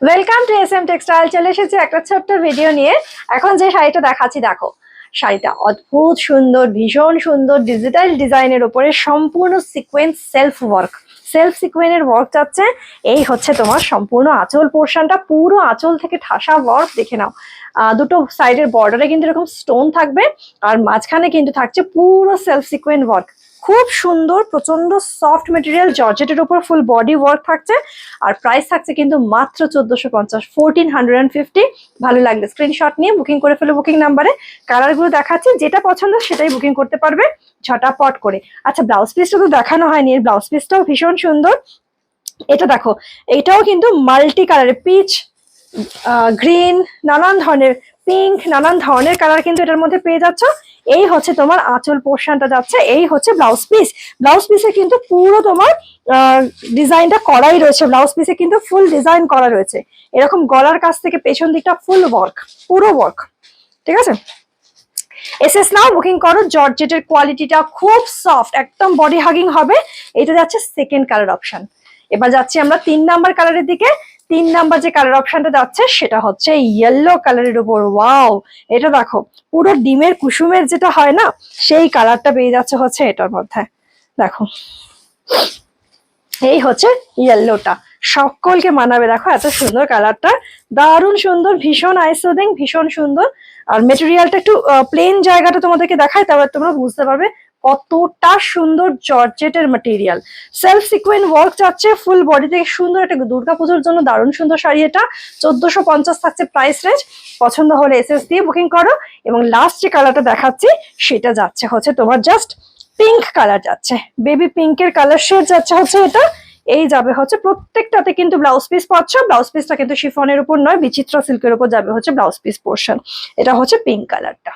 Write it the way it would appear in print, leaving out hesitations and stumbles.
Welcome to S M textile. চলে এসেছি একটা ছোট্ট ভিডিও নিয়ে। এখন যে শাড়িটা দেখাচ্ছি দেখো, শাড়িটা অদ্ভুত সুন্দর, ভীষণ সুন্দর, ডিজিটাল ডিজাইনের উপরে সম্পূর্ণ সিকোয়েন্স সেলফ সিকোয়েন্সের ওয়ার্ক যাচ্ছে। এই হচ্ছে তোমার সম্পূর্ণ আঁচল পোর্শনটা, পুরো আঁচল থেকে ঠাসা ওয়ার্ক দেখে নাও। দুটো সাইডের বর্ডারে কিন্তু এরকম স্টোন থাকবে, আর মাঝখানে কিন্তু থাকছে পুরো সেলফ সিকোয়েন্স ওয়ার্ক। খুব সুন্দর, প্রচন্ড সফট মেটেরিয়াল, জর্জেটের উপর ফুল বডি ওয়ার্ক থাকছে। আর প্রাইস থাকছে কিন্তু মাত্র 1450, 1450। ভালো লাগলে স্ক্রিনশট নিয়ে বুকিং করে ফেলো বুকিং নাম্বারে। কালারগুলো দেখাচ্ছি, যেটা পছন্দ সেটাই বুকিং করতে পারবে ঝটাপট করে। আচ্ছা, ব্লাউজ পিসটা তো দেখানো হয়নি, এর ব্লাউজ পিসটাও ভীষণ সুন্দর। এটা দেখো, এটাও কিন্তু মাল্টি কালারের, পিচ, গ্রিন, নানান ধরনের, পিঙ্ক, নানান ধরনের কালার কিন্তু এটার মধ্যে পেয়ে যাচ্ছ। এই হচ্ছে তোমার আঁচল পোর্শনটা যাচ্ছে, এই হচ্ছে ব্লাউজ পিস। ব্লাউজ পিসে কিন্তু পুরো তোমার ডিজাইনটা করাই রয়েছে, ব্লাউজ পিসে কিন্তু ফুল ডিজাইন করা রয়েছে। এরকম গলার কাছ থেকে পেছন দিকটা ফুল ওয়ার্ক, পুরো ওয়ার্ক। ঠিক আছে, এসএস নাও, বুকিং করো। জর্জেটের কোয়ালিটিটা খুব সফট, একদম বডি হাগিং হবে। এটা যাচ্ছে সেকেন্ড কালার অপশন। এবার যাচ্ছি আমরা 3 নাম্বার কালারের দিকে। 3 নাম্বার যে কালার অপশনটা যাচ্ছে সেটা হচ্ছে ইয়েলো কালারের উপর। ওয়াও, এটা দেখো, পুরো ডিমের কুসুমের যেটা হয় না, সেই কালারটা পেয়ে যাচ্ছে হচ্ছে এটার মধ্যে। দেখো, এই হচ্ছে ইয়েলোটা, সকলকে মানাবে। দেখো এত সুন্দর কালারটা, দারুণ সুন্দর, ভীষণ আইসোদিং, ভীষণ সুন্দর। আর মেটেরিয়ালটা একটু প্লেন জায়গাটা তোমাদেরকে দেখায়, তারপর তোমরা বুঝতে পারবে কতটা সুন্দর জর্জেটের মেটেরিয়াল। সেলফ সিকোয়েন্স ওয়ার্ক যাচ্ছে ফুল বডি থেকে, সুন্দর একটা দুর্গাপুজোর জন্য দারুণ সুন্দর শাড়ি এটা। 1450 থাকছে প্রাইস রেঞ্জ। পছন্দ হলে এসএস দিয়ে বুকিং করো। এবং লাস্ট যে কালারটা দেখাচ্ছি সেটা যাচ্ছে হচ্ছে তোমার জাস্ট পিঙ্ক কালার যাচ্ছে, বেবি পিঙ্কের কালার শেড যাচ্ছে হচ্ছে এটা। এই যাবে হচ্ছে প্রত্যেকটাতে কিন্তু ব্লাউজ পিস পাচ্ছ। ব্লাউজ পিসটা কিন্তু শিফনের উপর নয়, বিচিত্রা সিল্কের উপর যাবে হচ্ছে ব্লাউজ পিস পোর্শন। এটা হচ্ছে পিঙ্ক কালারটা।